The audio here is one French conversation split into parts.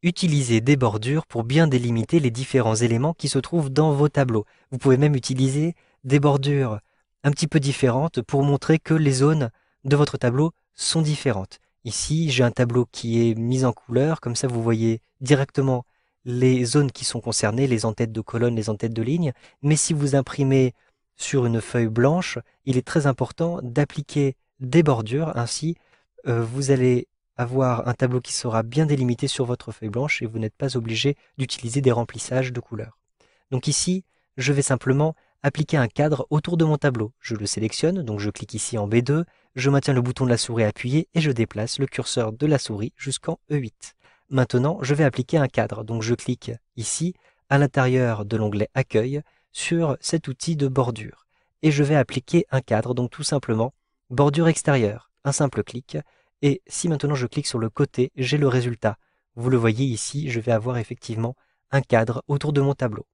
Utilisez des bordures pour bien délimiter les différents éléments qui se trouvent dans vos tableaux. Vous pouvez même utiliser des bordures un petit peu différentes pour montrer que les zones de votre tableau sont différentes. Ici, j'ai un tableau qui est mis en couleur, comme ça vous voyez directement les zones qui sont concernées, les en-têtes de colonne, les en-têtes de ligne. Mais si vous imprimez sur une feuille blanche, il est très important d'appliquer des bordures, ainsi vous allez avoir un tableau qui sera bien délimité sur votre feuille blanche et vous n'êtes pas obligé d'utiliser des remplissages de couleurs. Donc ici, je vais simplement appliquer un cadre autour de mon tableau. Je le sélectionne, donc je clique ici en B2, je maintiens le bouton de la souris appuyé et je déplace le curseur de la souris jusqu'en E8. Maintenant, je vais appliquer un cadre, donc je clique ici à l'intérieur de l'onglet Accueil sur cet outil de bordure. Et je vais appliquer un cadre, donc tout simplement bordure extérieure, un simple clic. Et si maintenant je clique sur le côté, j'ai le résultat. Vous le voyez ici, je vais avoir effectivement un cadre autour de mon tableau.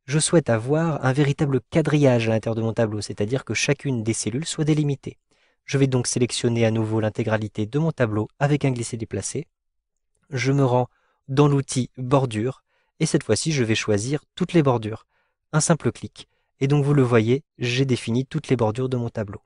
Je souhaite avoir un véritable quadrillage à l'intérieur de mon tableau, c'est-à-dire que chacune des cellules soit délimitée. Je vais donc sélectionner à nouveau l'intégralité de mon tableau avec un glisser-déplacer. Je me rends dans l'outil bordure et cette fois-ci je vais choisir toutes les bordures. Un simple clic. Et donc vous le voyez, j'ai défini toutes les bordures de mon tableau.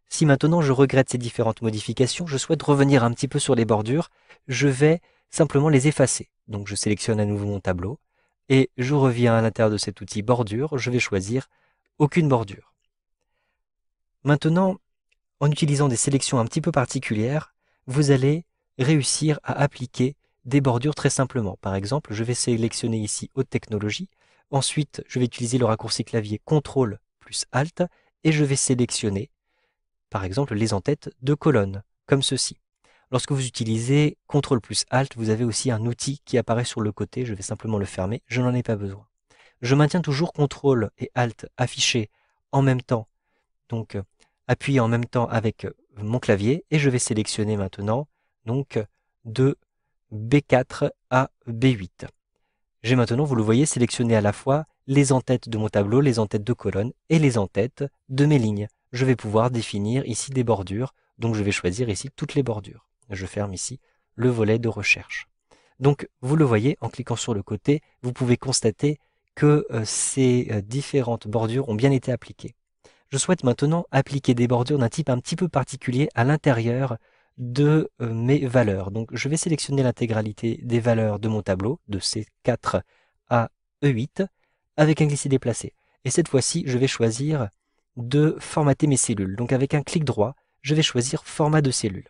Si maintenant je regrette ces différentes modifications, je souhaite revenir un petit peu sur les bordures, je vais simplement les effacer. Donc je sélectionne à nouveau mon tableau et je reviens à l'intérieur de cet outil bordure, je vais choisir aucune bordure. Maintenant, en utilisant des sélections un petit peu particulières, vous allez réussir à appliquer des bordures très simplement. Par exemple, je vais sélectionner ici Haute Technologie, ensuite je vais utiliser le raccourci clavier CTRL plus ALT et je vais sélectionner par exemple les en-têtes de colonnes, comme ceci. Lorsque vous utilisez CTRL plus ALT, vous avez aussi un outil qui apparaît sur le côté, je vais simplement le fermer, je n'en ai pas besoin. Je maintiens toujours CTRL et ALT affichés en même temps, donc appuyé en même temps avec mon clavier, et je vais sélectionner maintenant donc de B4 à B8. J'ai maintenant, vous le voyez, sélectionné à la fois les en-têtes de mon tableau, les en-têtes de colonne et les en-têtes de mes lignes. Je vais pouvoir définir ici des bordures, donc je vais choisir ici toutes les bordures. Je ferme ici le volet de recherche. Donc vous le voyez, en cliquant sur le côté, vous pouvez constater que ces différentes bordures ont bien été appliquées. Je souhaite maintenant appliquer des bordures d'un type un petit peu particulier à l'intérieur de mes valeurs. Donc je vais sélectionner l'intégralité des valeurs de mon tableau, de C4 à E8, avec un glisser-déplacer. Et cette fois-ci, je vais choisir de formater mes cellules. Donc avec un clic droit, je vais choisir format de cellule.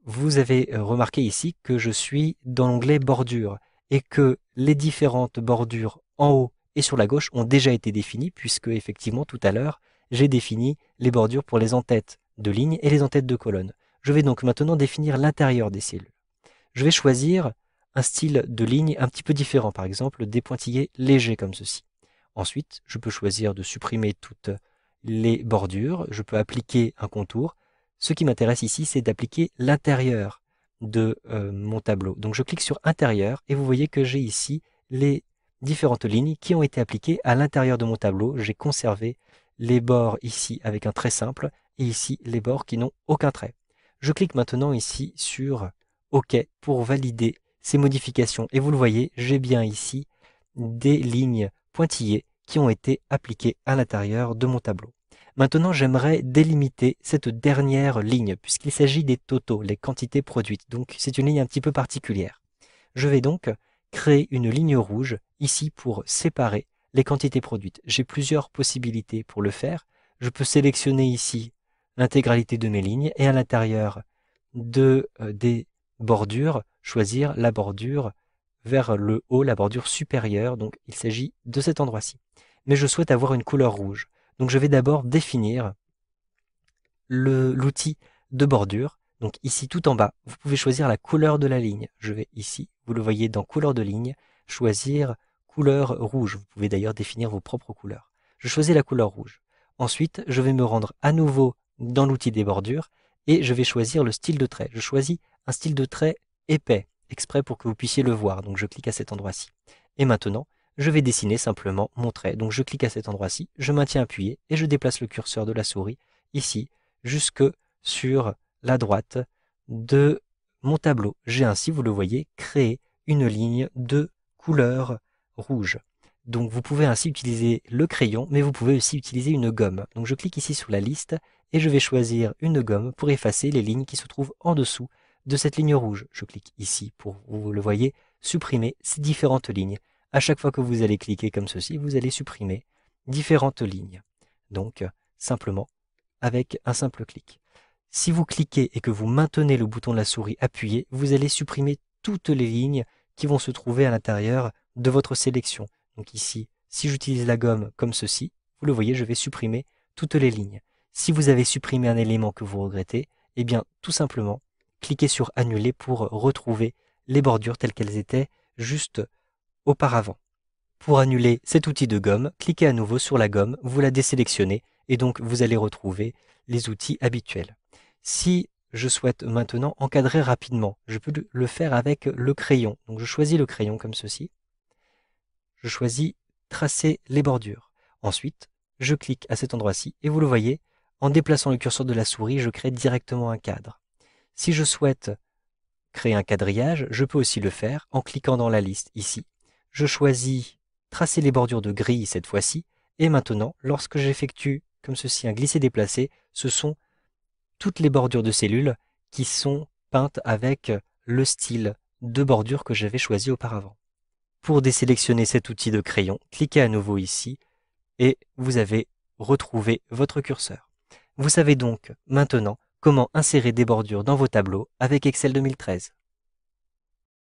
Vous avez remarqué ici que je suis dans l'onglet bordure et que les différentes bordures en haut et sur la gauche ont déjà été définies puisque effectivement tout à l'heure, j'ai défini les bordures pour les en-têtes de ligne et les en-têtes de colonne. Je vais donc maintenant définir l'intérieur des cellules. Je vais choisir un style de ligne un petit peu différent, par exemple des pointillés légers comme ceci. Ensuite, je peux choisir de supprimer toutes les bordures, je peux appliquer un contour. Ce qui m'intéresse ici, c'est d'appliquer l'intérieur de mon tableau. Donc je clique sur intérieur et vous voyez que j'ai ici les différentes lignes qui ont été appliquées à l'intérieur de mon tableau. J'ai conservé les bords ici avec un trait simple et ici les bords qui n'ont aucun trait. Je clique maintenant ici sur OK pour valider ces modifications. Et vous le voyez, j'ai bien ici des lignes pointillées qui ont été appliquées à l'intérieur de mon tableau. Maintenant, j'aimerais délimiter cette dernière ligne, puisqu'il s'agit des totaux, les quantités produites. Donc, c'est une ligne un petit peu particulière. Je vais donc créer une ligne rouge ici pour séparer les quantités produites. J'ai plusieurs possibilités pour le faire. Je peux sélectionner ici l'intégralité de mes lignes et à l'intérieur des bordures, choisir la bordure vers le haut, la bordure supérieure. Donc, il s'agit de cet endroit-ci. Mais je souhaite avoir une couleur rouge. Donc je vais d'abord définir l'outil de bordure. Donc ici tout en bas, vous pouvez choisir la couleur de la ligne. Je vais ici, vous le voyez dans couleur de ligne, choisir couleur rouge. Vous pouvez d'ailleurs définir vos propres couleurs. Je choisis la couleur rouge. Ensuite, je vais me rendre à nouveau dans l'outil des bordures et je vais choisir le style de trait. Je choisis un style de trait épais, exprès pour que vous puissiez le voir. Donc je clique à cet endroit-ci. Et maintenant, je vais dessiner simplement mon trait. Donc je clique à cet endroit-ci, je maintiens appuyé et je déplace le curseur de la souris ici jusque sur la droite de mon tableau. J'ai ainsi, vous le voyez, créé une ligne de couleur rouge. Donc vous pouvez ainsi utiliser le crayon, mais vous pouvez aussi utiliser une gomme. Donc je clique ici sur la liste et je vais choisir une gomme pour effacer les lignes qui se trouvent en dessous de cette ligne rouge. Je clique ici pour, vous le voyez, supprimer ces différentes lignes. À chaque fois que vous allez cliquer comme ceci, vous allez supprimer différentes lignes. Donc simplement avec un simple clic. Si vous cliquez et que vous maintenez le bouton de la souris appuyé, vous allez supprimer toutes les lignes qui vont se trouver à l'intérieur de votre sélection. Donc ici, si j'utilise la gomme comme ceci, vous le voyez, je vais supprimer toutes les lignes. Si vous avez supprimé un élément que vous regrettez, eh bien tout simplement, cliquez sur annuler pour retrouver les bordures telles qu'elles étaient juste auparavant. Pour annuler cet outil de gomme, cliquez à nouveau sur la gomme, vous la désélectionnez et donc vous allez retrouver les outils habituels. Si je souhaite maintenant encadrer rapidement, je peux le faire avec le crayon. Donc je choisis le crayon comme ceci. Je choisis tracer les bordures. Ensuite, je clique à cet endroit-ci et vous le voyez, en déplaçant le curseur de la souris, je crée directement un cadre. Si je souhaite créer un quadrillage, je peux aussi le faire en cliquant dans la liste ici. Je choisis tracer les bordures de grille cette fois-ci et maintenant, lorsque j'effectue comme ceci un glisser-déplacer, ce sont toutes les bordures de cellules qui sont peintes avec le style de bordure que j'avais choisi auparavant. Pour désélectionner cet outil de crayon, cliquez à nouveau ici et vous avez retrouvé votre curseur. Vous savez donc maintenant comment insérer des bordures dans vos tableaux avec Excel 2013.